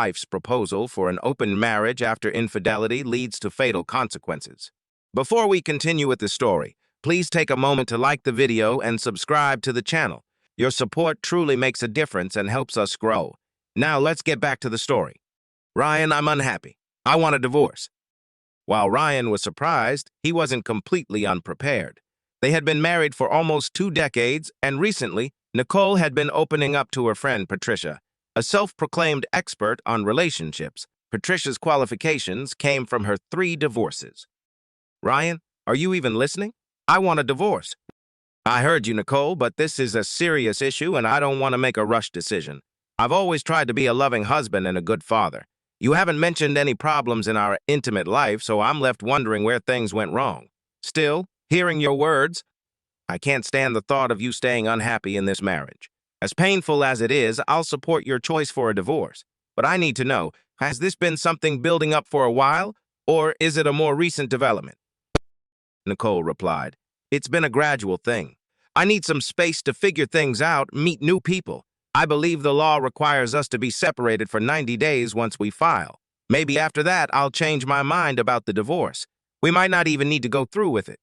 wife's proposal for an open marriage after infidelity leads to fatal consequences. Before we continue with the story, please take a moment to like the video and subscribe to the channel. Your support truly makes a difference and helps us grow. Now let's get back to the story. Ryan, I'm unhappy. I want a divorce. While Ryan was surprised, he wasn't completely unprepared. They had been married for almost 2 decades, and recently, Nicole had been opening up to her friend Patricia, a self-proclaimed expert on relationships. Patricia's qualifications came from her 3 divorces. Ryan, are you even listening? I want a divorce. I heard you, Nicole, but this is a serious issue and I don't want to make a rushed decision. I've always tried to be a loving husband and a good father. You haven't mentioned any problems in our intimate life, so I'm left wondering where things went wrong. Still, hearing your words, I can't stand the thought of you staying unhappy in this marriage. As painful as it is, I'll support your choice for a divorce. But I need to know, has this been something building up for a while, or is it a more recent development? Nicole replied, It's been a gradual thing. I need some space to figure things out, meet new people. I believe the law requires us to be separated for 90 days once we file. Maybe after that, I'll change my mind about the divorce. We might not even need to go through with it.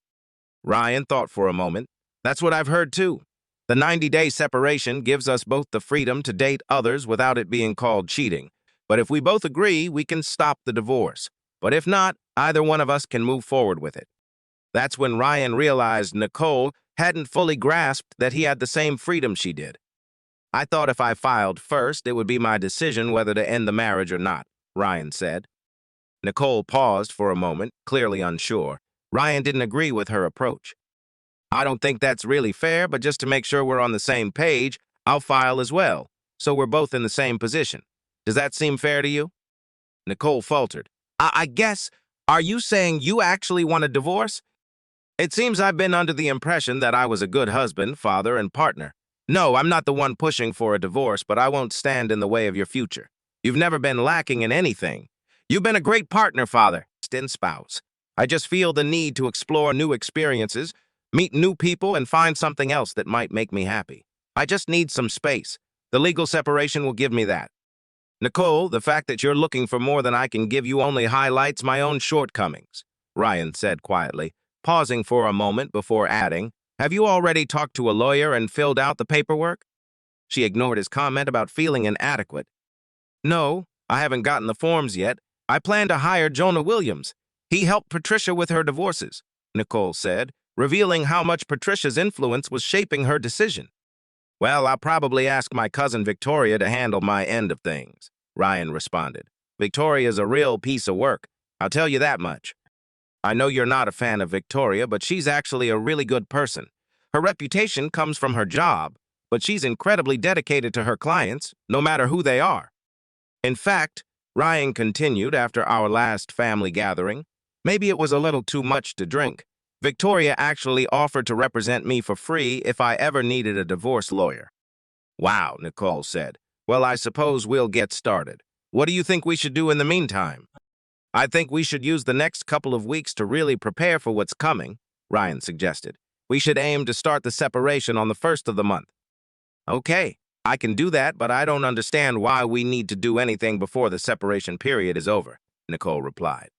Ryan thought for a moment. That's what I've heard too. The 90-day separation gives us both the freedom to date others without it being called cheating. But if we both agree, we can stop the divorce. But if not, either one of us can move forward with it. That's when Ryan realized Nicole hadn't fully grasped that he had the same freedom she did. I thought if I filed first, it would be my decision whether to end the marriage or not, Ryan said. Nicole paused for a moment, clearly unsure. Ryan didn't agree with her approach. I don't think that's really fair, but just to make sure we're on the same page, I'll file as well, so we're both in the same position. Does that seem fair to you? Nicole faltered. I guess, are you saying you actually want a divorce? It seems I've been under the impression that I was a good husband, father, and partner. No, I'm not the one pushing for a divorce, but I won't stand in the way of your future. You've never been lacking in anything. You've been a great partner, father, and spouse. I just feel the need to explore new experiences, meet new people, and find something else that might make me happy. I just need some space. The legal separation will give me that. Nicole, the fact that you're looking for more than I can give you only highlights my own shortcomings, Ryan said quietly, pausing for a moment before adding, Have you already talked to a lawyer and filled out the paperwork? She ignored his comment about feeling inadequate. No, I haven't gotten the forms yet. I plan to hire Jonah Williams. He helped Patricia with her divorces, Nicole said, revealing how much Patricia's influence was shaping her decision. Well, I'll probably ask my cousin Victoria to handle my end of things, Ryan responded. Victoria's a real piece of work. I'll tell you that much. I know you're not a fan of Victoria, but she's actually a really good person. Her reputation comes from her job, but she's incredibly dedicated to her clients, no matter who they are. In fact, Ryan continued after our last family gathering, maybe it was a little too much to drink. Victoria actually offered to represent me for free if I ever needed a divorce lawyer. Wow, Nicole said. Well, I suppose we'll get started. What do you think we should do in the meantime? I think we should use the next couple of weeks to really prepare for what's coming, Ryan suggested. We should aim to start the separation on the 1st of the month. Okay, I can do that, but I don't understand why we need to do anything before the separation period is over, Nicole replied.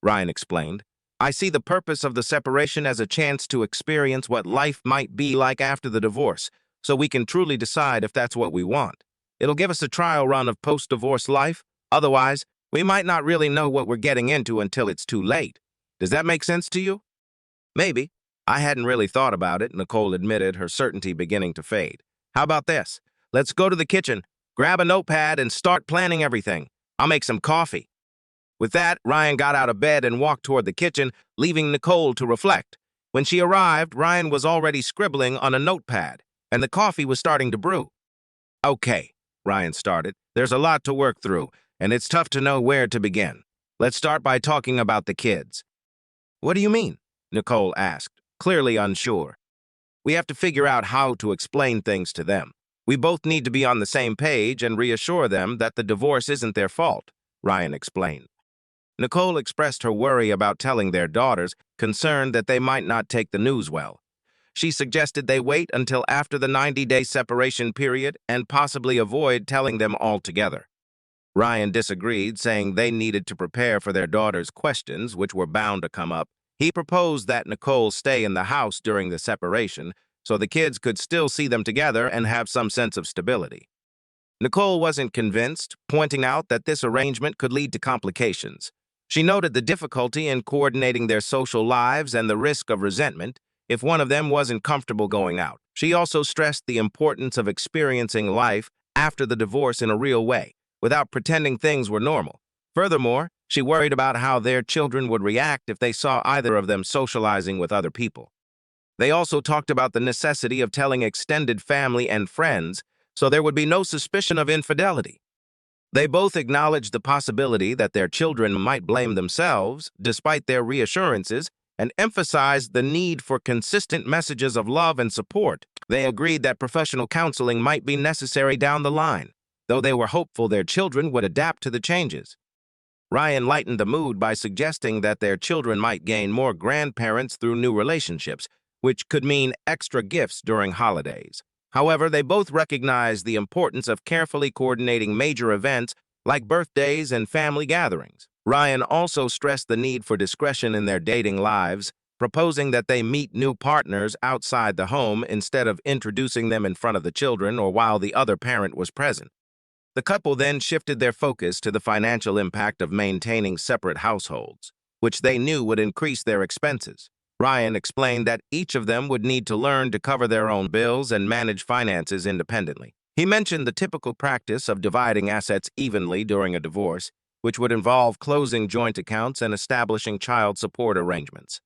Ryan explained, I see the purpose of the separation as a chance to experience what life might be like after the divorce, so we can truly decide if that's what we want. It'll give us a trial run of post-divorce life. Otherwise, we might not really know what we're getting into until it's too late. Does that make sense to you? Maybe. I hadn't really thought about it, Nicole admitted, her certainty beginning to fade. How about this? Let's go to the kitchen, grab a notepad, and start planning everything. I'll make some coffee. With that, Ryan got out of bed and walked toward the kitchen, leaving Nicole to reflect. When she arrived, Ryan was already scribbling on a notepad, and the coffee was starting to brew. Okay, Ryan started. There's a lot to work through, and it's tough to know where to begin. Let's start by talking about the kids. What do you mean? Nicole asked, clearly unsure. We have to figure out how to explain things to them. We both need to be on the same page and reassure them that the divorce isn't their fault, Ryan explained. Nicole expressed her worry about telling their daughters, concerned that they might not take the news well. She suggested they wait until after the 90-day separation period and possibly avoid telling them altogether. Ryan disagreed, saying they needed to prepare for their daughter's questions, which were bound to come up. He proposed that Nicole stay in the house during the separation so the kids could still see them together and have some sense of stability. Nicole wasn't convinced, pointing out that this arrangement could lead to complications. She noted the difficulty in coordinating their social lives and the risk of resentment if one of them wasn't comfortable going out. She also stressed the importance of experiencing life after the divorce in a real way, without pretending things were normal. Furthermore, she worried about how their children would react if they saw either of them socializing with other people. They also talked about the necessity of telling extended family and friends so there would be no suspicion of infidelity. They both acknowledged the possibility that their children might blame themselves, despite their reassurances, and emphasized the need for consistent messages of love and support. They agreed that professional counseling might be necessary down the line, though they were hopeful their children would adapt to the changes. Ryan lightened the mood by suggesting that their children might gain more grandparents through new relationships, which could mean extra gifts during holidays. However, they both recognized the importance of carefully coordinating major events like birthdays and family gatherings. Ryan also stressed the need for discretion in their dating lives, proposing that they meet new partners outside the home instead of introducing them in front of the children or while the other parent was present. The couple then shifted their focus to the financial impact of maintaining separate households, which they knew would increase their expenses. Ryan explained that each of them would need to learn to cover their own bills and manage finances independently. He mentioned the typical practice of dividing assets evenly during a divorce, which would involve closing joint accounts and establishing child support arrangements.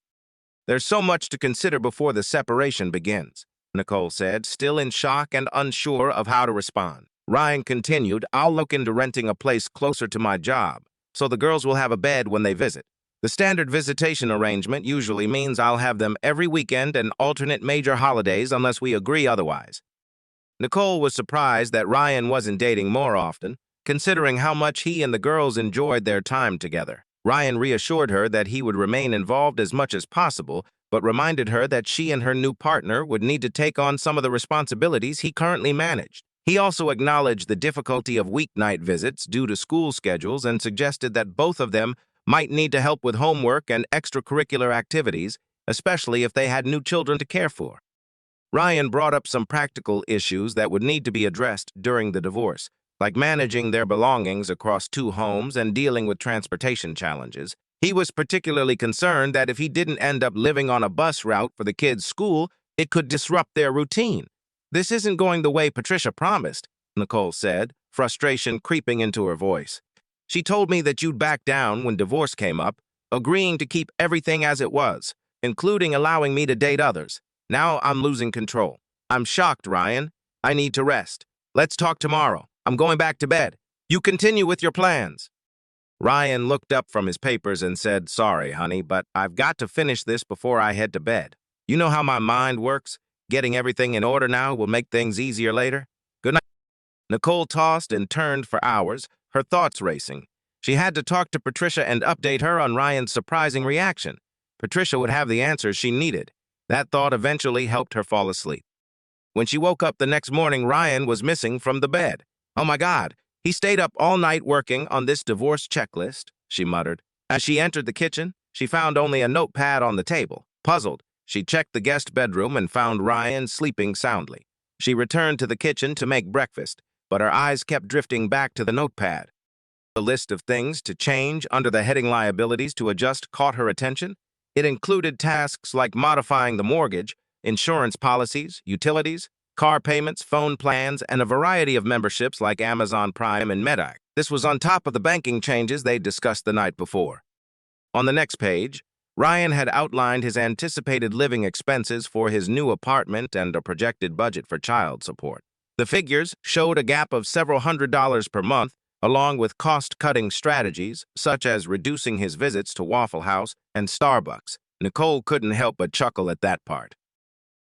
"There's so much to consider before the separation begins," Nicole said, still in shock and unsure of how to respond. Ryan continued, "I'll look into renting a place closer to my job, so the girls will have a bed when they visit. The standard visitation arrangement usually means I'll have them every weekend and alternate major holidays unless we agree otherwise." Nicole was surprised that Ryan wasn't dating more often, considering how much he and the girls enjoyed their time together. Ryan reassured her that he would remain involved as much as possible, but reminded her that she and her new partner would need to take on some of the responsibilities he currently managed. He also acknowledged the difficulty of weeknight visits due to school schedules and suggested that both of them might need to help with homework and extracurricular activities, especially if they had new children to care for. Ryan brought up some practical issues that would need to be addressed during the divorce, like managing their belongings across two homes and dealing with transportation challenges. He was particularly concerned that if he didn't end up living on a bus route for the kids' school, it could disrupt their routine. "This isn't going the way Patricia promised," Nicole said, frustration creeping into her voice. "She told me that you'd back down when divorce came up, agreeing to keep everything as it was, including allowing me to date others. Now I'm losing control. I'm shocked, Ryan. I need to rest. Let's talk tomorrow. I'm going back to bed. You continue with your plans." Ryan looked up from his papers and said, "Sorry, honey, but I've got to finish this before I head to bed. You know how my mind works? Getting everything in order now will make things easier later. Good night." Nicole tossed and turned for hours, her thoughts racing. She had to talk to Patricia and update her on Ryan's surprising reaction. Patricia would have the answers she needed. That thought eventually helped her fall asleep. When she woke up the next morning, Ryan was missing from the bed. "Oh my God, he stayed up all night working on this divorce checklist," she muttered. As she entered the kitchen, she found only a notepad on the table. Puzzled, she checked the guest bedroom and found Ryan sleeping soundly. She returned to the kitchen to make breakfast, but her eyes kept drifting back to the notepad. The list of things to change under the heading liabilities to adjust caught her attention. It included tasks like modifying the mortgage, insurance policies, utilities, car payments, phone plans, and a variety of memberships like Amazon Prime and Medac. This was on top of the banking changes they'd discussed the night before. On the next page, Ryan had outlined his anticipated living expenses for his new apartment and a projected budget for child support. The figures showed a gap of several $100s per month, along with cost-cutting strategies, such as reducing his visits to Waffle House and Starbucks. Nicole couldn't help but chuckle at that part.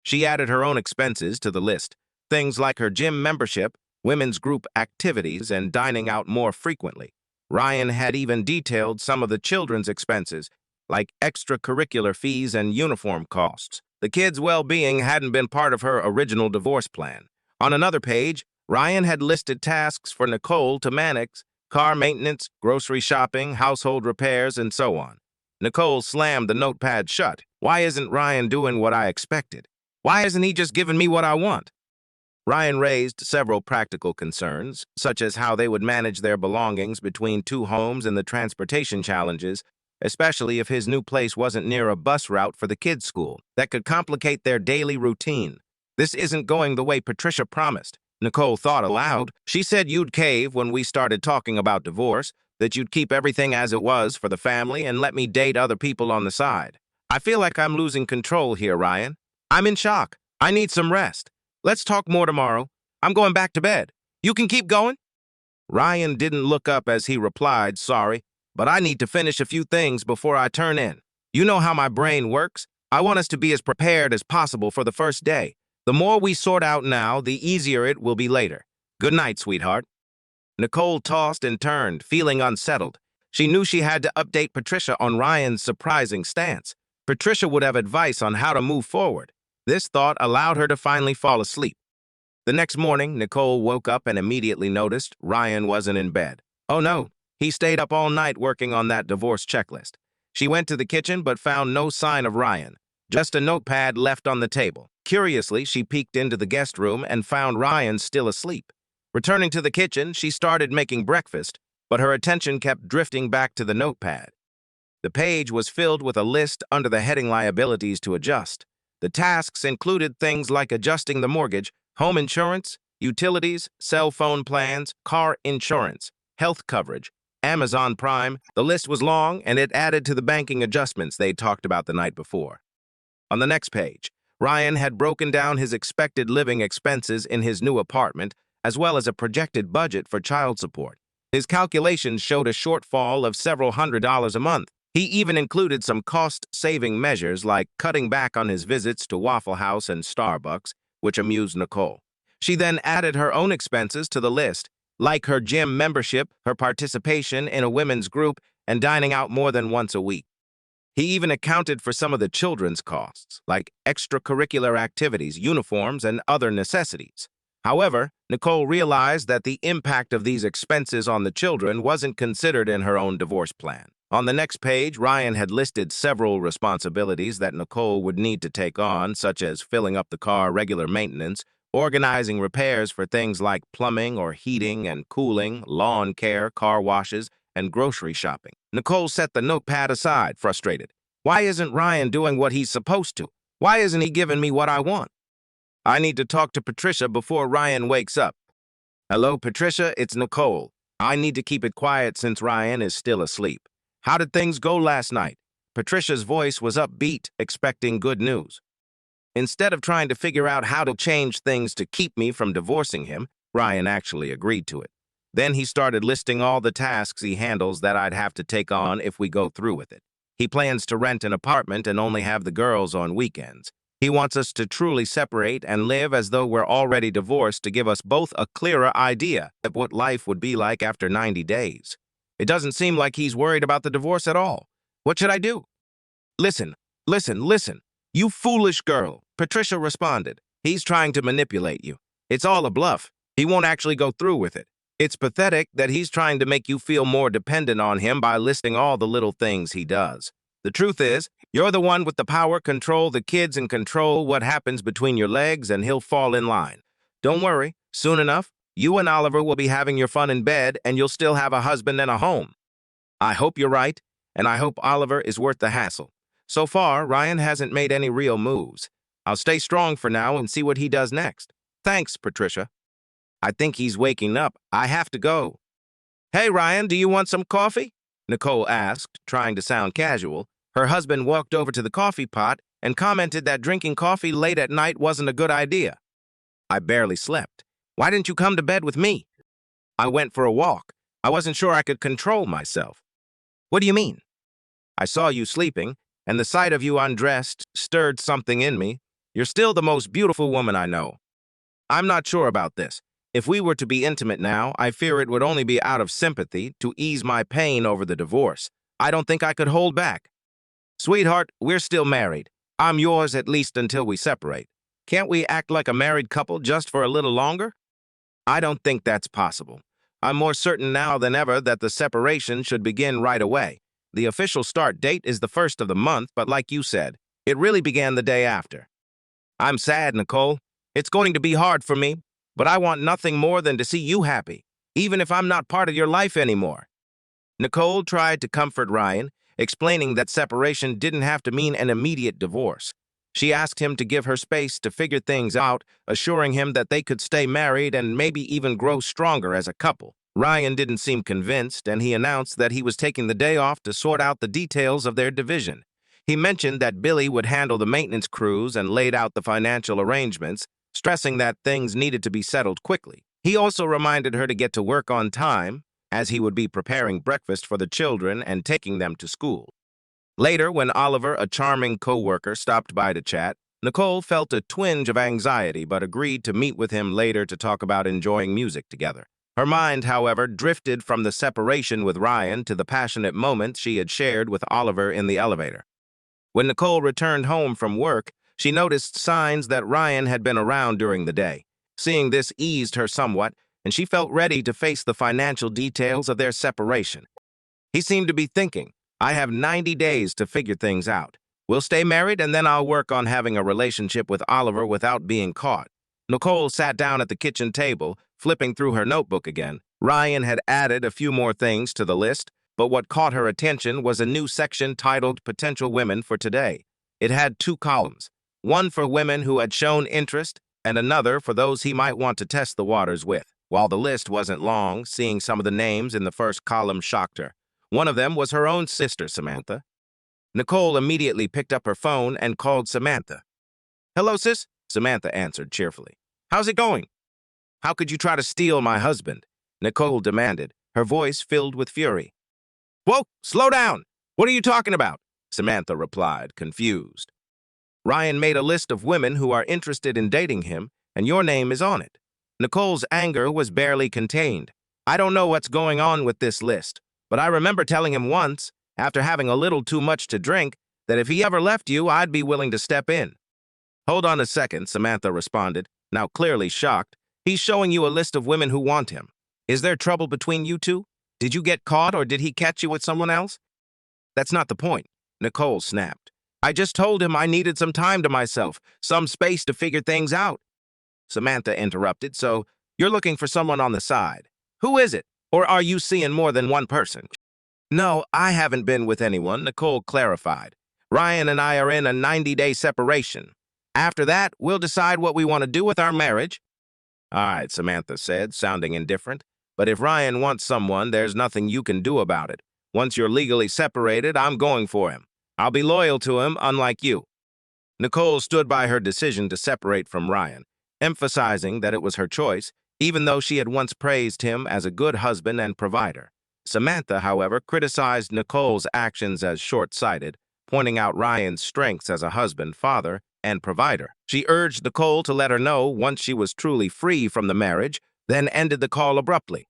She added her own expenses to the list, things like her gym membership, women's group activities, and dining out more frequently. Ryan had even detailed some of the children's expenses, like extracurricular fees and uniform costs. The kids' well-being hadn't been part of her original divorce plan. On another page, Ryan had listed tasks for Nicole to manage, car maintenance, grocery shopping, household repairs, and so on. Nicole slammed the notepad shut. Why isn't Ryan doing what I expected? Why isn't he just giving me what I want? Ryan raised several practical concerns, such as how they would manage their belongings between two homes and the transportation challenges, especially if his new place wasn't near a bus route for the kids' school. That could complicate their daily routine. This isn't going the way Patricia promised. Nicole thought aloud. She said you'd cave when we started talking about divorce, that you'd keep everything as it was for the family and let me date other people on the side. I feel like I'm losing control here, Ryan. I'm in shock. I need some rest. Let's talk more tomorrow. I'm going back to bed. You can keep going? Ryan didn't look up as he replied, sorry, but I need to finish a few things before I turn in. You know how my brain works. I want us to be as prepared as possible for the first day. The more we sort out now, the easier it will be later. Good night, sweetheart. Nicole tossed and turned, feeling unsettled. She knew she had to update Patricia on Ryan's surprising stance. Patricia would have advice on how to move forward. This thought allowed her to finally fall asleep. The next morning, Nicole woke up and immediately noticed Ryan wasn't in bed. Oh no, he stayed up all night working on that divorce checklist. She went to the kitchen but found no sign of Ryan, just a notepad left on the table. Curiously, she peeked into the guest room and found Ryan still asleep. Returning to the kitchen, she started making breakfast, but her attention kept drifting back to the notepad. The page was filled with a list under the heading Liabilities to Adjust. The tasks included things like adjusting the mortgage, home insurance, utilities, cell phone plans, car insurance, health coverage, Amazon Prime. The list was long, and it added to the banking adjustments they'd talked about the night before. On the next page, Ryan had broken down his expected living expenses in his new apartment, as well as a projected budget for child support. His calculations showed a shortfall of several $100s a month. He even included some cost-saving measures like cutting back on his visits to Waffle House and Starbucks, which amused Nicole. She then added her own expenses to the list, like her gym membership, her participation in a women's group, and dining out more than once a week. He even accounted for some of the children's costs, like extracurricular activities, uniforms, and other necessities. However, Nicole realized that the impact of these expenses on the children wasn't considered in her own divorce plan. On the next page, Ryan had listed several responsibilities that Nicole would need to take on, such as filling up the car, regular maintenance, organizing repairs for things like plumbing or heating and cooling, lawn care, car washes, and grocery shopping. Nicole set the notepad aside, frustrated. Why isn't Ryan doing what he's supposed to? Why isn't he giving me what I want? I need to talk to Patricia before Ryan wakes up. Hello, Patricia, it's Nicole. I need to keep it quiet since Ryan is still asleep. How did things go last night? Patricia's voice was upbeat, expecting good news. Instead of trying to figure out how to change things to keep me from divorcing him, Ryan actually agreed to it. Then he started listing all the tasks he handles that I'd have to take on if we go through with it. He plans to rent an apartment and only have the girls on weekends. He wants us to truly separate and live as though we're already divorced to give us both a clearer idea of what life would be like after 90 days. It doesn't seem like he's worried about the divorce at all. What should I do? Listen. You foolish girl, Patricia responded. He's trying to manipulate you. It's all a bluff. He won't actually go through with it. It's pathetic that he's trying to make you feel more dependent on him by listing all the little things he does. The truth is, you're the one with the power, control the kids, and control what happens between your legs, and he'll fall in line. Don't worry, soon enough, you and Oliver will be having your fun in bed, and you'll still have a husband and a home. I hope you're right, and I hope Oliver is worth the hassle. So far, Ryan hasn't made any real moves. I'll stay strong for now and see what he does next. Thanks, Patricia. I think he's waking up. I have to go. Hey, Ryan, do you want some coffee? Nicole asked, trying to sound casual. Her husband walked over to the coffee pot and commented that drinking coffee late at night wasn't a good idea. I barely slept. Why didn't you come to bed with me? I went for a walk. I wasn't sure I could control myself. What do you mean? I saw you sleeping, and the sight of you undressed stirred something in me. You're still the most beautiful woman I know. I'm not sure about this. If we were to be intimate now, I fear it would only be out of sympathy to ease my pain over the divorce. I don't think I could hold back. Sweetheart, we're still married. I'm yours at least until we separate. Can't we act like a married couple just for a little longer? I don't think that's possible. I'm more certain now than ever that the separation should begin right away. The official start date is the 1st of the month, but like you said, it really began the day after. I'm sad, Nicole. It's going to be hard for me, but I want nothing more than to see you happy, even if I'm not part of your life anymore. Nicole tried to comfort Ryan, explaining that separation didn't have to mean an immediate divorce. She asked him to give her space to figure things out, assuring him that they could stay married and maybe even grow stronger as a couple. Ryan didn't seem convinced, and he announced that he was taking the day off to sort out the details of their division. He mentioned that Billy would handle the maintenance crews and laid out the financial arrangements, stressing that things needed to be settled quickly. He also reminded her to get to work on time, as he would be preparing breakfast for the children and taking them to school. Later, when Oliver, a charming co-worker, stopped by to chat, Nicole felt a twinge of anxiety but agreed to meet with him later to talk about enjoying music together. Her mind, however, drifted from the separation with Ryan to the passionate moment she had shared with Oliver in the elevator. When Nicole returned home from work, she noticed signs that Ryan had been around during the day. Seeing this eased her somewhat, and she felt ready to face the financial details of their separation. He seemed to be thinking, I have 90 days to figure things out. We'll stay married, and then I'll work on having a relationship with Oliver without being caught. Nicole sat down at the kitchen table, flipping through her notebook again. Ryan had added a few more things to the list, but what caught her attention was a new section titled Potential Women for Today. It had 2 columns, one for women who had shown interest and another for those he might want to test the waters with. While the list wasn't long, seeing some of the names in the first column shocked her. One of them was her own sister, Samantha. Nicole immediately picked up her phone and called Samantha. "Hello, sis," Samantha answered cheerfully. "How's it going?" "How could you try to steal my husband?" Nicole demanded, her voice filled with fury. "Whoa, slow down! What are you talking about?" Samantha replied, confused. "Ryan made a list of women who are interested in dating him, and your name is on it." Nicole's anger was barely contained. "I don't know what's going on with this list, but I remember telling him once, after having a little too much to drink, that if he ever left you, I'd be willing to step in." "Hold on a second," Samantha responded, now clearly shocked. "He's showing you a list of women who want him. Is there trouble between you two? Did you get caught or did he catch you with someone else?" "That's not the point," Nicole snapped. "I just told him I needed some time to myself, some space to figure things out." Samantha interrupted, "So you're looking for someone on the side. Who is it? Or are you seeing more than one person?" "No, I haven't been with anyone," Nicole clarified. "Ryan and I are in a 90-day separation. After that, we'll decide what we want to do with our marriage." "All right," Samantha said, sounding indifferent. "But if Ryan wants someone, there's nothing you can do about it. Once you're legally separated, I'm going for him. I'll be loyal to him, unlike you." Nicole stood by her decision to separate from Ryan, emphasizing that it was her choice, even though she had once praised him as a good husband and provider. Samantha, however, criticized Nicole's actions as short-sighted, pointing out Ryan's strengths as a husband, father, and provider. She urged Nicole to let her know once she was truly free from the marriage, then ended the call abruptly.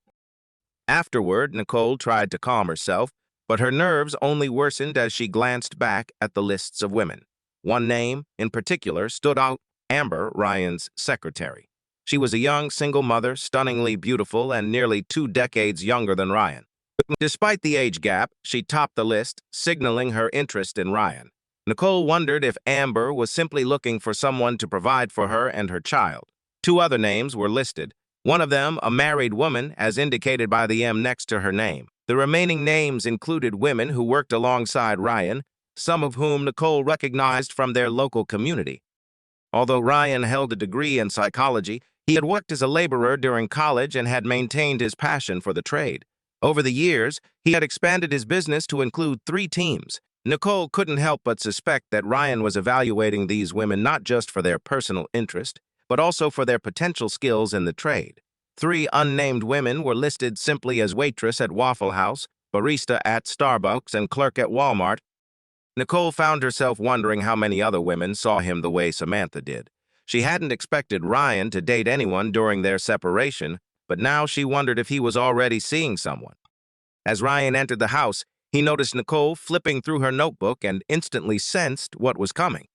Afterward, Nicole tried to calm herself, but her nerves only worsened as she glanced back at the lists of women. One name, in particular, stood out: Amber, Ryan's secretary. She was a young single mother, stunningly beautiful and nearly 2 decades younger than Ryan. Despite the age gap, she topped the list, signaling her interest in Ryan. Nicole wondered if Amber was simply looking for someone to provide for her and her child. 2 other names were listed, one of them a married woman, as indicated by the M next to her name. The remaining names included women who worked alongside Ryan, some of whom Nicole recognized from their local community. Although Ryan held a degree in psychology, he had worked as a laborer during college and had maintained his passion for the trade. Over the years, he had expanded his business to include 3 teams. Nicole couldn't help but suspect that Ryan was evaluating these women not just for their personal interest, but also for their potential skills in the trade. 3 unnamed women were listed simply as waitress at Waffle House, barista at Starbucks, and clerk at Walmart. Nicole found herself wondering how many other women saw him the way Samantha did. She hadn't expected Ryan to date anyone during their separation, but now she wondered if he was already seeing someone. As Ryan entered the house, he noticed Nicole flipping through her notebook and instantly sensed what was coming.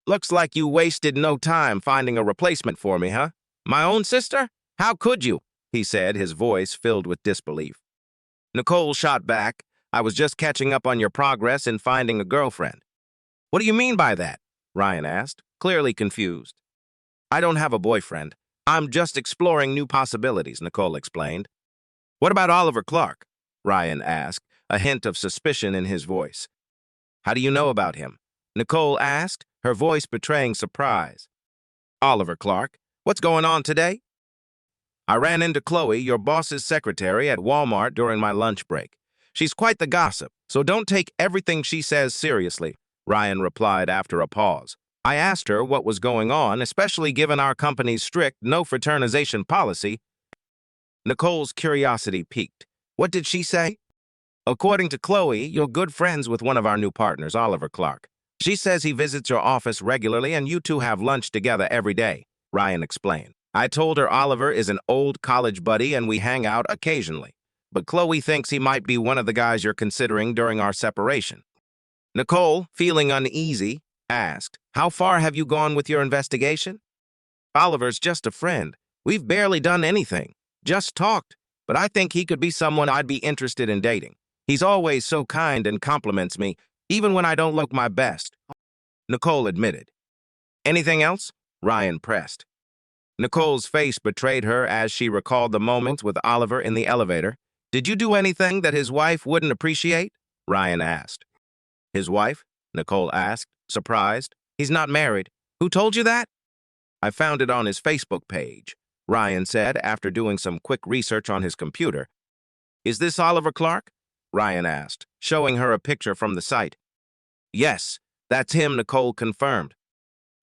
"Looks like you wasted no time finding a replacement for me, huh? My own sister? How could you?" he said, his voice filled with disbelief. Nicole shot back, I was just catching up on your progress in finding a girlfriend. What do you mean by that? Ryan asked, clearly confused. I don't have a boyfriend. I'm just exploring new possibilities, Nicole explained. What about Oliver Clark? Ryan asked, a hint of suspicion in his voice. How do you know about him? Nicole asked, her voice betraying surprise. Oliver Clark, what's going on today? I ran into Chloe, your boss's secretary, at Walmart during my lunch break. She's quite the gossip, so don't take everything she says seriously, Ryan replied after a pause. I asked her what was going on, especially given our company's strict no-fraternization policy. Nicole's curiosity piqued. What did she say? According to Chloe, you're good friends with one of our new partners, Oliver Clark. She says he visits your office regularly and you two have lunch together every day, Ryan explained. I told her Oliver is an old college buddy and we hang out occasionally, but Chloe thinks he might be one of the guys you're considering during our separation. Nicole, feeling uneasy, asked, How far have you gone with your investigation? Oliver's just a friend. We've barely done anything, just talked, but I think he could be someone I'd be interested in dating. He's always so kind and compliments me, even when I don't look my best, Nicole admitted. Anything else? Ryan pressed. Nicole's face betrayed her as she recalled the moment with Oliver in the elevator. Did you do anything that his wife wouldn't appreciate? Ryan asked. His wife? Nicole asked, surprised. He's not married. Who told you that? I found it on his Facebook page, Ryan said after doing some quick research on his computer. Is this Oliver Clark? Ryan asked, showing her a picture from the site. Yes, that's him, Nicole confirmed.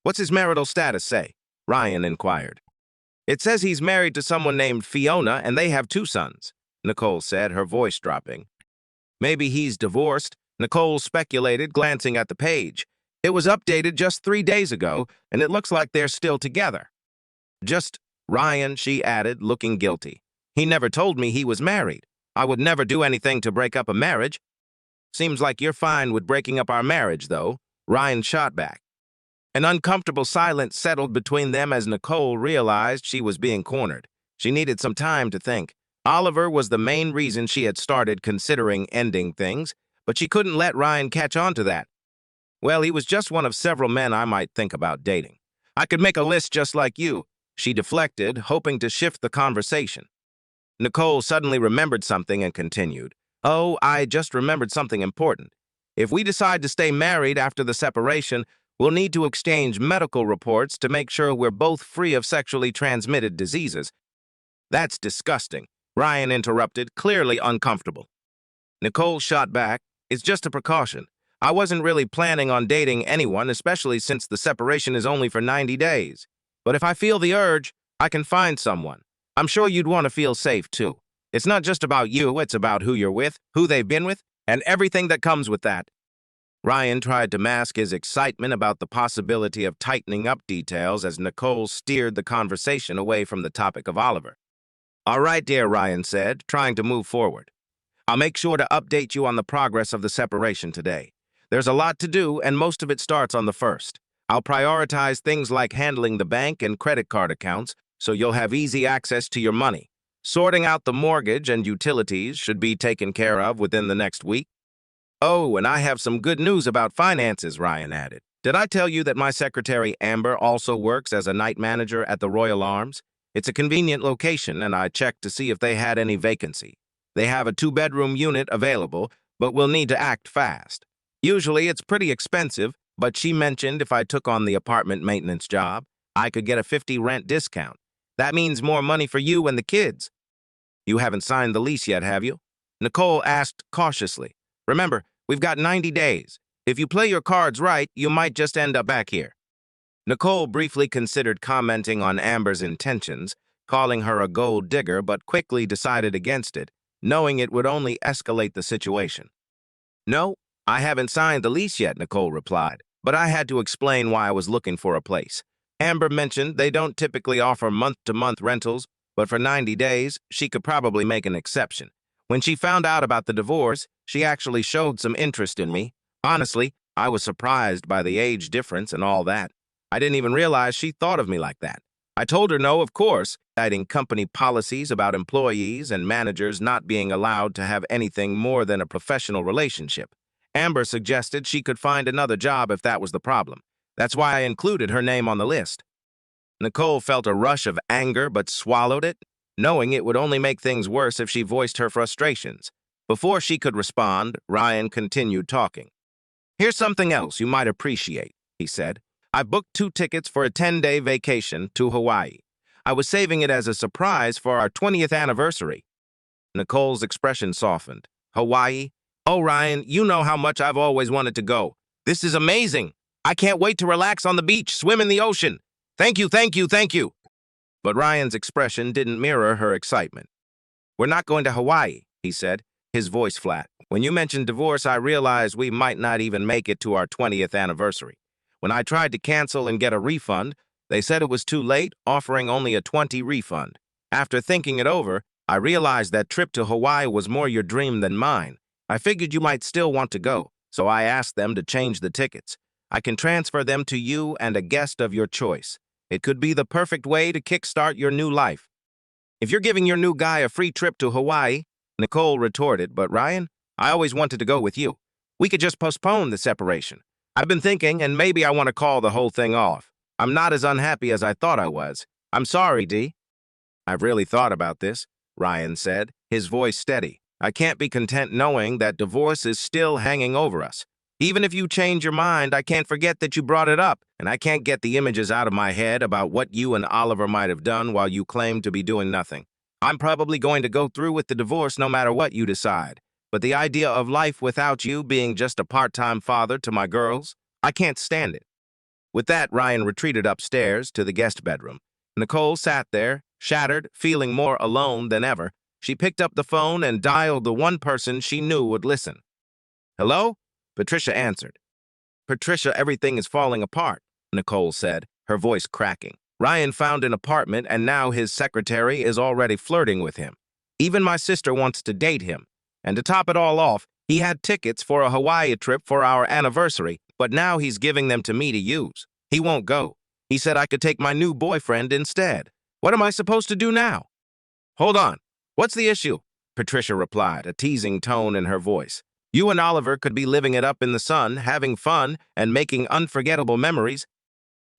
What's his marital status say? Ryan inquired. It says he's married to someone named Fiona and they have 2 sons, Nicole said, her voice dropping. Maybe he's divorced, Nicole speculated, glancing at the page. It was updated just 3 days ago, and it looks like they're still together. Just Ryan, she added, looking guilty. He never told me he was married. I would never do anything to break up a marriage. Seems like you're fine with breaking up our marriage, though, Ryan shot back. An uncomfortable silence settled between them as Nicole realized she was being cornered. She needed some time to think. Oliver was the main reason she had started considering ending things, but she couldn't let Ryan catch on to that. Well, he was just one of several men I might think about dating. I could make a list just like you, she deflected, hoping to shift the conversation. Nicole suddenly remembered something and continued. Oh, I just remembered something important. If we decide to stay married after the separation, we'll need to exchange medical reports to make sure we're both free of sexually transmitted diseases. That's disgusting, Ryan interrupted, clearly uncomfortable. Nicole shot back. It's just a precaution. I wasn't really planning on dating anyone, especially since the separation is only for 90 days. But if I feel the urge, I can find someone. I'm sure you'd want to feel safe, too. It's not just about you, it's about who you're with, who they've been with, and everything that comes with that. Ryan tried to mask his excitement about the possibility of tightening up details as Nicole steered the conversation away from the topic of Oliver. All right, dear, Ryan said, trying to move forward. I'll make sure to update you on the progress of the separation today. There's a lot to do, and most of it starts on the 1st. I'll prioritize things like handling the bank and credit card accounts so you'll have easy access to your money. Sorting out the mortgage and utilities should be taken care of within the next week. Oh, and I have some good news about finances, Ryan added. Did I tell you that my secretary, Amber, also works as a night manager at the Royal Arms? It's a convenient location, and I checked to see if they had any vacancy. They have a 2-bedroom unit available, but we'll need to act fast. Usually it's pretty expensive, but she mentioned if I took on the apartment maintenance job, I could get a 50 rent discount. That means more money for you and the kids. You haven't signed the lease yet, have you? Nicole asked cautiously. Remember, we've got 90 days. If you play your cards right, you might just end up back here. Nicole briefly considered commenting on Amber's intentions, calling her a gold digger, but quickly decided against it, knowing it would only escalate the situation. No, I haven't signed the lease yet, Nicole replied, but I had to explain why I was looking for a place. Amber mentioned they don't typically offer month-to-month rentals, but for 90 days, she could probably make an exception. When she found out about the divorce, she actually showed some interest in me. Honestly, I was surprised by the age difference and all that. I didn't even realize she thought of me like that. I told her no, of course, citing company policies about employees and managers not being allowed to have anything more than a professional relationship. Amber suggested she could find another job if that was the problem. That's why I included her name on the list. Nicole felt a rush of anger but swallowed it, knowing it would only make things worse if she voiced her frustrations. Before she could respond, Ryan continued talking. Here's something else you might appreciate, he said. I booked 2 tickets for a 10-day vacation to Hawaii. I was saving it as a surprise for our 20th anniversary. Nicole's expression softened. Hawaii? Oh, Ryan, you know how much I've always wanted to go. This is amazing. I can't wait to relax on the beach, swim in the ocean. Thank you, thank you, thank you. But Ryan's expression didn't mirror her excitement. We're not going to Hawaii, he said, his voice flat. When you mentioned divorce, I realized we might not even make it to our 20th anniversary. When I tried to cancel and get a refund, they said it was too late, offering only a $20 refund. After thinking it over, I realized that trip to Hawaii was more your dream than mine. I figured you might still want to go, so I asked them to change the tickets. I can transfer them to you and a guest of your choice. It could be the perfect way to kickstart your new life. If you're giving your new guy a free trip to Hawaii, Nicole retorted, but Ryan, I always wanted to go with you. We could just postpone the separation. I've been thinking, and maybe I want to call the whole thing off. I'm not as unhappy as I thought I was. I'm sorry, Dee. I've really thought about this, Ryan said, his voice steady. I can't be content knowing that divorce is still hanging over us. Even if you change your mind, I can't forget that you brought it up, and I can't get the images out of my head about what you and Oliver might have done while you claimed to be doing nothing. I'm probably going to go through with the divorce no matter what you decide. But the idea of life without you being just a part-time father to my girls, I can't stand it. With that, Ryan retreated upstairs to the guest bedroom. Nicole sat there, shattered, feeling more alone than ever. She picked up the phone and dialed the one person she knew would listen. Hello? Patricia answered. Patricia, everything is falling apart, Nicole said, her voice cracking. Ryan found an apartment and now his secretary is already flirting with him. Even my sister wants to date him. And to top it all off, he had tickets for a Hawaii trip for our anniversary, but now he's giving them to me to use. He won't go. He said I could take my new boyfriend instead. What am I supposed to do now? Hold on. What's the issue? Patricia replied, a teasing tone in her voice. You and Oliver could be living it up in the sun, having fun, and making unforgettable memories.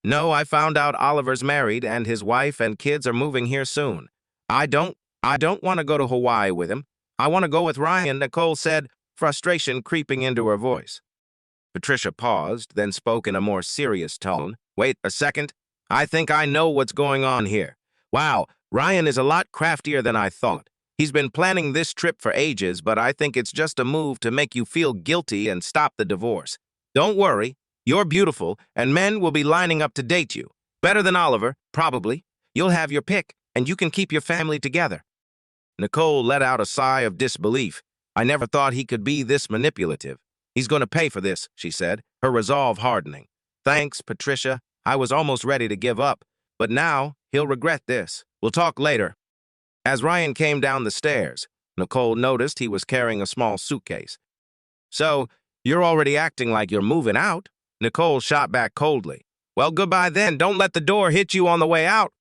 No, I found out Oliver's married and his wife and kids are moving here soon. I don't want to go to Hawaii with him. I want to go with Ryan, Nicole said, frustration creeping into her voice. Patricia paused, then spoke in a more serious tone. Wait a second. I think I know what's going on here. Wow, Ryan is a lot craftier than I thought. He's been planning this trip for ages, but I think it's just a move to make you feel guilty and stop the divorce. Don't worry. You're beautiful, and men will be lining up to date you. Better than Oliver, probably. You'll have your pick, and you can keep your family together. Nicole let out a sigh of disbelief. I never thought he could be this manipulative. He's going to pay for this, she said, her resolve hardening. Thanks, Patricia. I was almost ready to give up, but now he'll regret this. We'll talk later. As Ryan came down the stairs, Nicole noticed he was carrying a small suitcase. So, you're already acting like you're moving out? Nicole shot back coldly. Well, goodbye then. Don't let the door hit you on the way out.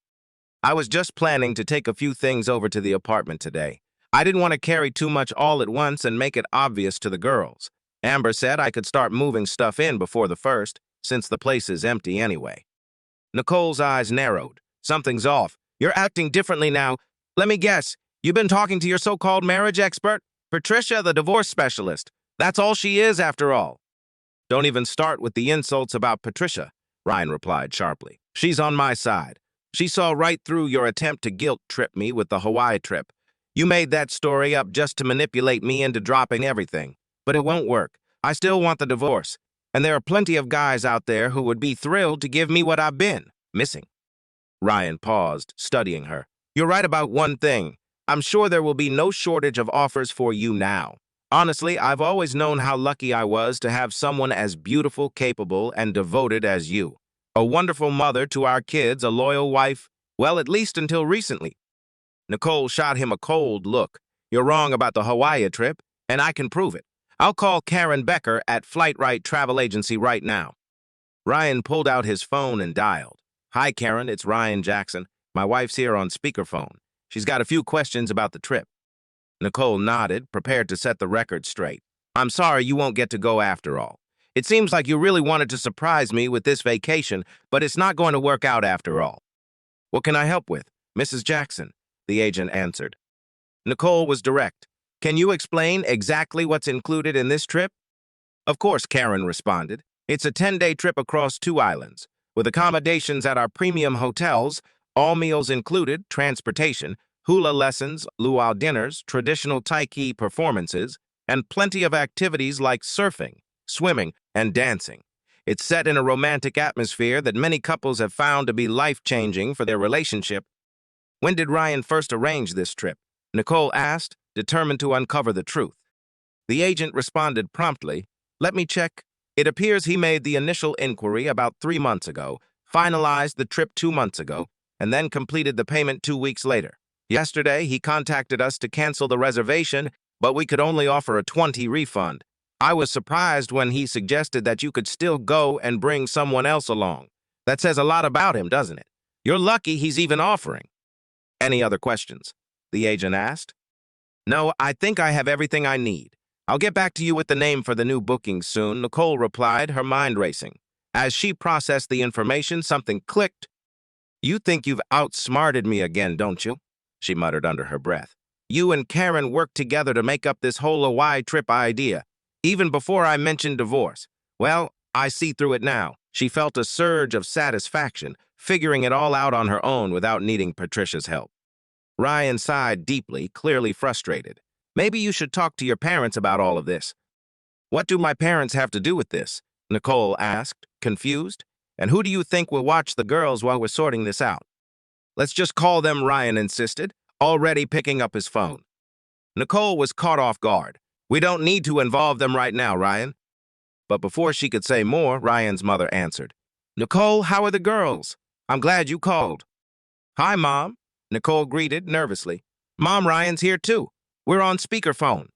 I was just planning to take a few things over to the apartment today. I didn't want to carry too much all at once and make it obvious to the girls. Amber said I could start moving stuff in before the 1st, since the place is empty anyway. Nicole's eyes narrowed. Something's off. You're acting differently now. Let me guess. You've been talking to your so-called marriage expert? Patricia, the divorce specialist. That's all she is, after all. Don't even start with the insults about Patricia, Ryan replied sharply. She's on my side. She saw right through your attempt to guilt-trip me with the Hawaii trip. You made that story up just to manipulate me into dropping everything. But it won't work. I still want the divorce. And there are plenty of guys out there who would be thrilled to give me what I've been missing. Ryan paused, studying her. You're right about one thing. I'm sure there will be no shortage of offers for you now. Honestly, I've always known how lucky I was to have someone as beautiful, capable, and devoted as you. A wonderful mother to our kids, a loyal wife, well, at least until recently. Nicole shot him a cold look. You're wrong about the Hawaii trip, and I can prove it. I'll call Karen Becker at Flight Right Travel Agency right now. Ryan pulled out his phone and dialed. Hi, Karen, it's Ryan Jackson. My wife's here on speakerphone. She's got a few questions about the trip. Nicole nodded, prepared to set the record straight. I'm sorry you won't get to go after all. It seems like you really wanted to surprise me with this vacation, but it's not going to work out after all. What can I help with, Mrs. Jackson? The agent answered. Nicole was direct. Can you explain exactly what's included in this trip? Of course, Karen responded. It's a 10-day trip across 2 islands, with accommodations at our premium hotels, all meals included, transportation, hula lessons, luau dinners, traditional Tai-Chi performances, and plenty of activities like surfing, swimming, and dancing. It's set in a romantic atmosphere that many couples have found to be life-changing for their relationship. When did Ryan first arrange this trip? Nicole asked, determined to uncover the truth. The agent responded promptly, Let me check. It appears he made the initial inquiry about 3 months ago, finalized the trip 2 months ago, and then completed the payment 2 weeks later. Yesterday, he contacted us to cancel the reservation, but we could only offer a $20 refund. I was surprised when he suggested that you could still go and bring someone else along. That says a lot about him, doesn't it? You're lucky he's even offering. Any other questions? The agent asked. No, I think I have everything I need. I'll get back to you with the name for the new booking soon, Nicole replied, her mind racing. As she processed the information, something clicked. You think you've outsmarted me again, don't you? She muttered under her breath. You and Karen worked together to make up this whole Hawaii trip idea, even before I mentioned divorce. Well, I see through it now. She felt a surge of satisfaction, figuring it all out on her own without needing Patricia's help. Ryan sighed deeply, clearly frustrated. Maybe you should talk to your parents about all of this. What do my parents have to do with this? Nicole asked, confused. And who do you think will watch the girls while we're sorting this out? Let's just call them, Ryan insisted, already picking up his phone. Nicole was caught off guard. We don't need to involve them right now, Ryan. But before she could say more, Ryan's mother answered. Nicole, how are the girls? I'm glad you called. Hi, Mom, Nicole greeted nervously. Mom, Ryan's here too. We're on speakerphone.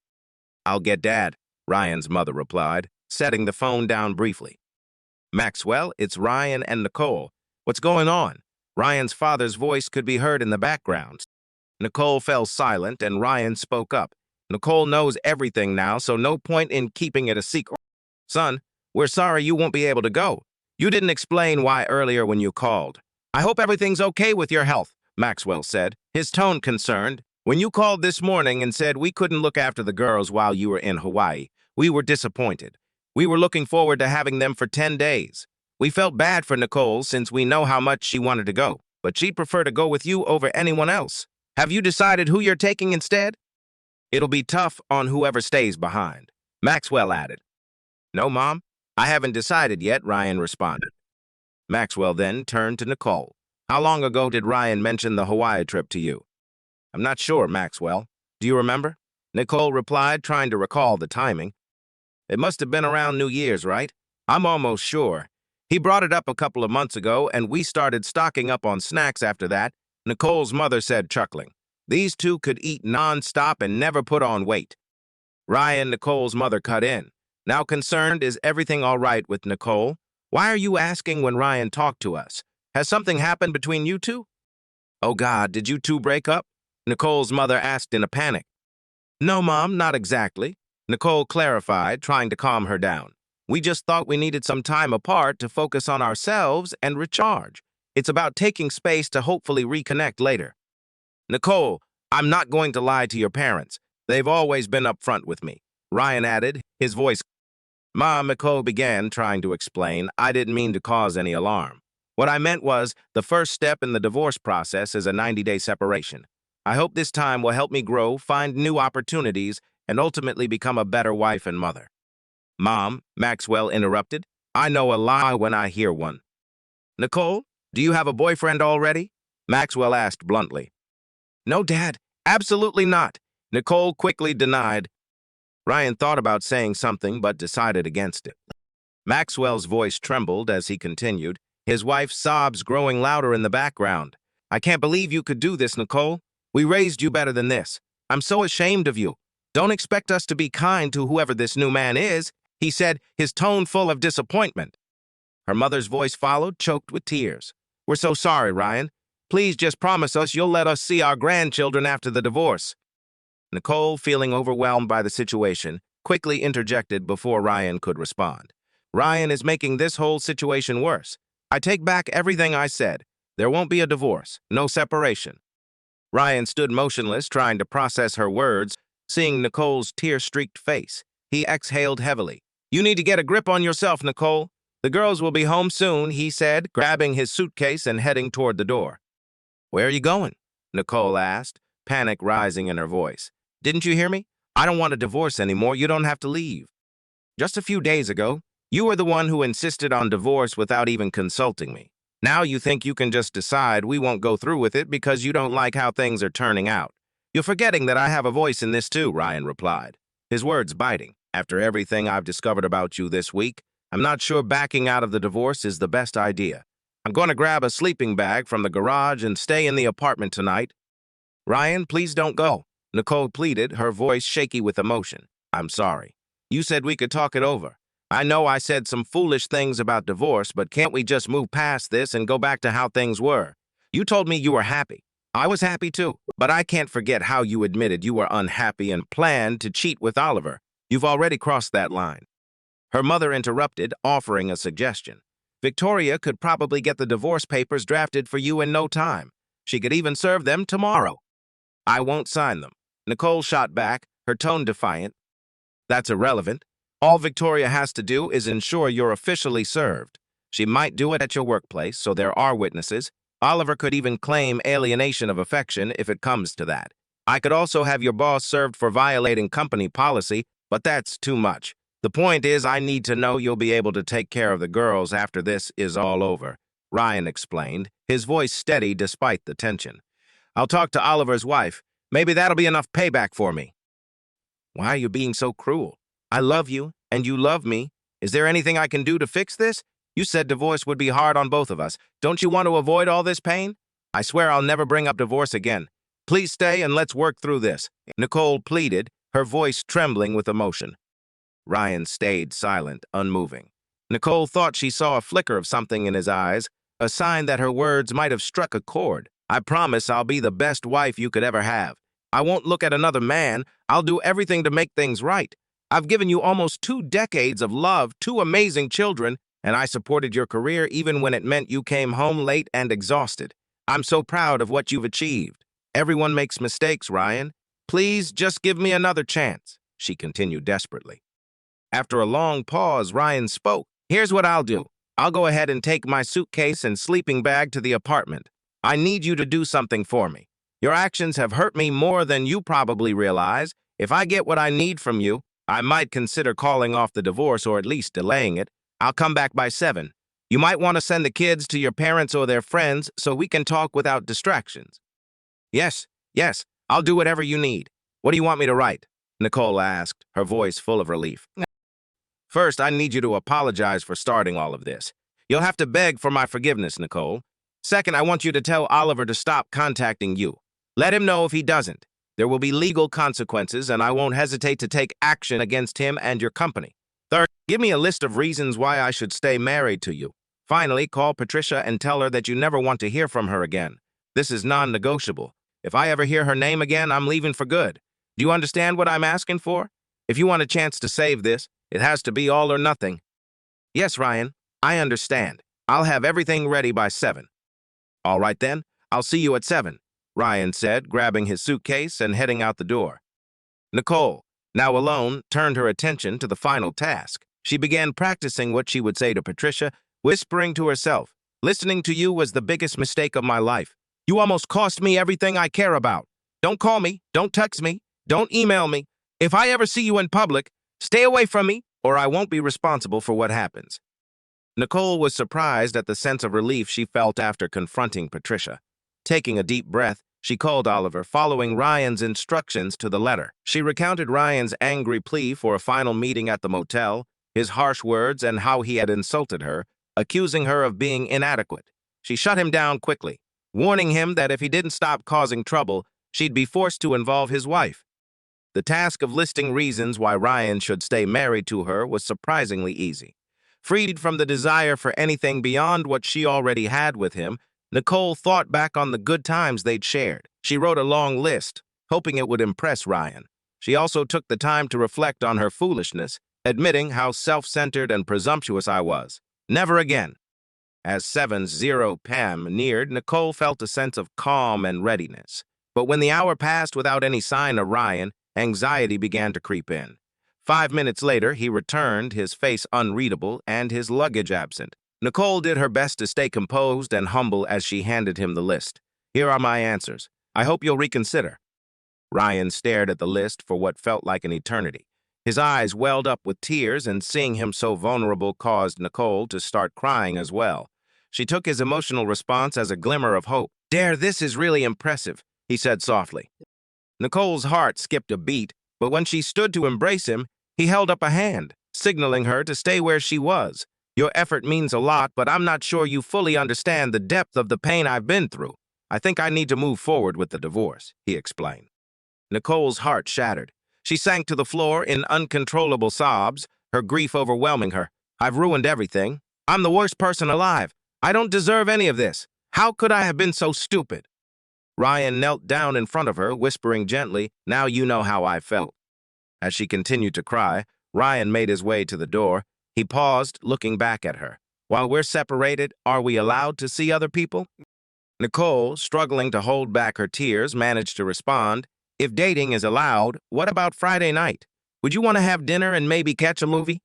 I'll get Dad, Ryan's mother replied, setting the phone down briefly. Maxwell, it's Ryan and Nicole. What's going on? Ryan's father's voice could be heard in the background. Nicole fell silent and Ryan spoke up. Nicole knows everything now, so no point in keeping it a secret. Son, we're sorry you won't be able to go. You didn't explain why earlier when you called. I hope everything's okay with your health, Maxwell said, his tone concerned. When you called this morning and said we couldn't look after the girls while you were in Hawaii, we were disappointed. We were looking forward to having them for 10 days. We felt bad for Nicole since we know how much she wanted to go, but she'd prefer to go with you over anyone else. Have you decided who you're taking instead? It'll be tough on whoever stays behind, Maxwell added. No, Mom, I haven't decided yet, Ryan responded. Maxwell then turned to Nicole. How long ago did Ryan mention the Hawaii trip to you? I'm not sure, Maxwell. Do you remember? Nicole replied, trying to recall the timing. It must have been around New Year's, right? I'm almost sure. He brought it up a couple of months ago, and we started stocking up on snacks after that, Nicole's mother said, chuckling. These two could eat non-stop and never put on weight. Ryan, Nicole's mother, cut in. Now concerned, is everything all right with Nicole? Why are you asking when Ryan talked to us? Has something happened between you two? Oh, God, did you two break up? Nicole's mother asked in a panic. No, Mom, not exactly, Nicole clarified, trying to calm her down. We just thought we needed some time apart to focus on ourselves and recharge. It's about taking space to hopefully reconnect later. Nicole, I'm not going to lie to your parents. They've always been upfront with me, Ryan added, his voice. Mom, Nicole began, trying to explain. I didn't mean to cause any alarm. What I meant was the first step in the divorce process is a 90-day separation. I hope this time will help me grow, find new opportunities, and ultimately become a better wife and mother. Mom, Maxwell interrupted. I know a lie when I hear one. Nicole, do you have a boyfriend already? Maxwell asked bluntly. No, Dad, absolutely not, Nicole quickly denied. Ryan thought about saying something but decided against it. Maxwell's voice trembled as he continued, his wife's sobs growing louder in the background. I can't believe you could do this, Nicole. We raised you better than this. I'm so ashamed of you. Don't expect us to be kind to whoever this new man is, he said, his tone full of disappointment. Her mother's voice followed, choked with tears. We're so sorry, Ryan. Please just promise us you'll let us see our grandchildren after the divorce. Nicole, feeling overwhelmed by the situation, quickly interjected before Ryan could respond. Ryan is making this whole situation worse. I take back everything I said. There won't be a divorce, no separation. Ryan stood motionless, trying to process her words, seeing Nicole's tear-streaked face. He exhaled heavily. You need to get a grip on yourself, Nicole. The girls will be home soon, he said, grabbing his suitcase and heading toward the door. Where are you going? Nicole asked, panic rising in her voice. Didn't you hear me? I don't want a divorce anymore. You don't have to leave. Just a few days ago, you were the one who insisted on divorce without even consulting me. Now you think you can just decide we won't go through with it because you don't like how things are turning out. You're forgetting that I have a voice in this too, Ryan replied, his words biting. After everything I've discovered about you this week, I'm not sure backing out of the divorce is the best idea. I'm going to grab a sleeping bag from the garage and stay in the apartment tonight. Ryan, please don't go, Nicole pleaded, her voice shaky with emotion. I'm sorry. You said we could talk it over. I know I said some foolish things about divorce, but can't we just move past this and go back to how things were? You told me you were happy. I was happy too, but I can't forget how you admitted you were unhappy and planned to cheat with Oliver. You've already crossed that line. Her mother interrupted, offering a suggestion. Victoria could probably get the divorce papers drafted for you in no time. She could even serve them tomorrow. I won't sign them. Nicole shot back, her tone defiant. That's irrelevant. All Victoria has to do is ensure you're officially served. She might do it at your workplace, so there are witnesses. Oliver could even claim alienation of affection if it comes to that. I could also have your boss served for violating company policy, but that's too much. The point is I need to know you'll be able to take care of the girls after this is all over, Ryan explained, his voice steady despite the tension. I'll talk to Oliver's wife. Maybe that'll be enough payback for me. Why are you being so cruel? I love you, and you love me. Is there anything I can do to fix this? You said divorce would be hard on both of us. Don't you want to avoid all this pain? I swear I'll never bring up divorce again. Please stay and let's work through this, Nicole pleaded, her voice trembling with emotion. Ryan stayed silent, unmoving. Nicole thought she saw a flicker of something in his eyes, a sign that her words might have struck a chord. I promise I'll be the best wife you could ever have. I won't look at another man. I'll do everything to make things right. I've given you almost 2 decades of love, 2 amazing children, and I supported your career even when it meant you came home late and exhausted. I'm so proud of what you've achieved. Everyone makes mistakes, Ryan. Please just give me another chance, she continued desperately. After a long pause, Ryan spoke. Here's what I'll do. I'll go ahead and take my suitcase and sleeping bag to the apartment. I need you to do something for me. Your actions have hurt me more than you probably realize. If I get what I need from you, I might consider calling off the divorce or at least delaying it. I'll come back by 7. You might want to send the kids to your parents or their friends so we can talk without distractions. Yes, I'll do whatever you need. What do you want me to write? Nicole asked, her voice full of relief. First, I need you to apologize for starting all of this. You'll have to beg for my forgiveness, Nicole. Second, I want you to tell Oliver to stop contacting you. Let him know if he doesn't. There will be legal consequences, and I won't hesitate to take action against him and your company. Third, give me a list of reasons why I should stay married to you. Finally, call Patricia and tell her that you never want to hear from her again. This is non-negotiable. If I ever hear her name again, I'm leaving for good. Do you understand what I'm asking for? If you want a chance to save this, it has to be all or nothing. Yes, Ryan, I understand. I'll have everything ready by 7. All right then, I'll see you at 7. Ryan said, grabbing his suitcase and heading out the door. Nicole, now alone, turned her attention to the final task. She began practicing what she would say to Patricia, whispering to herself, listening to you was the biggest mistake of my life. You almost cost me everything I care about. Don't call me, don't text me, don't email me. If I ever see you in public, stay away from me, or I won't be responsible for what happens. Nicole was surprised at the sense of relief she felt after confronting Patricia. Taking a deep breath, she called Oliver, following Ryan's instructions to the letter. She recounted Ryan's angry plea for a final meeting at the motel, his harsh words, and how he had insulted her, accusing her of being inadequate. She shut him down quickly, warning him that if he didn't stop causing trouble, she'd be forced to involve his wife. The task of listing reasons why Ryan should stay married to her was surprisingly easy. Freed from the desire for anything beyond what she already had with him, Nicole thought back on the good times they'd shared. She wrote a long list, hoping it would impress Ryan. She also took the time to reflect on her foolishness, admitting how self-centered and presumptuous I was. Never again. As 7:00 p.m. neared, Nicole felt a sense of calm and readiness. But when the hour passed without any sign of Ryan, anxiety began to creep in. 5 minutes later, he returned, his face unreadable and his luggage absent. Nicole did her best to stay composed and humble as she handed him the list. Here are my answers. I hope you'll reconsider. Ryan stared at the list for what felt like an eternity. His eyes welled up with tears, and seeing him so vulnerable caused Nicole to start crying as well. She took his emotional response as a glimmer of hope. "Dare, this is really impressive," he said softly. Nicole's heart skipped a beat, but when she stood to embrace him, he held up a hand, signaling her to stay where she was. "Your effort means a lot, but I'm not sure you fully understand the depth of the pain I've been through. I think I need to move forward with the divorce," he explained. Nicole's heart shattered. She sank to the floor in uncontrollable sobs, her grief overwhelming her. "I've ruined everything. I'm the worst person alive. I don't deserve any of this. How could I have been so stupid?" Ryan knelt down in front of her, whispering gently, "Now you know how I felt." As she continued to cry, Ryan made his way to the door. He paused, looking back at her. "While we're separated, are we allowed to see other people?" Nicole, struggling to hold back her tears, managed to respond, "If dating is allowed, what about Friday night? Would you want to have dinner and maybe catch a movie?"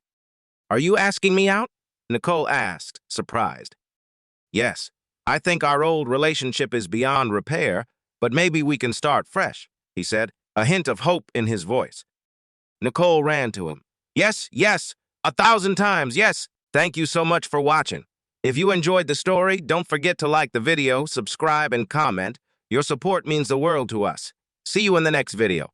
"Are you asking me out?" Nicole asked, surprised. "Yes, I think our old relationship is beyond repair, but maybe we can start fresh," he said, a hint of hope in his voice. Nicole ran to him. "Yes, yes, 1,000 times, yes. Thank you so much for watching. If you enjoyed the story, don't forget to like the video, subscribe, and comment. Your support means the world to us. See you in the next video.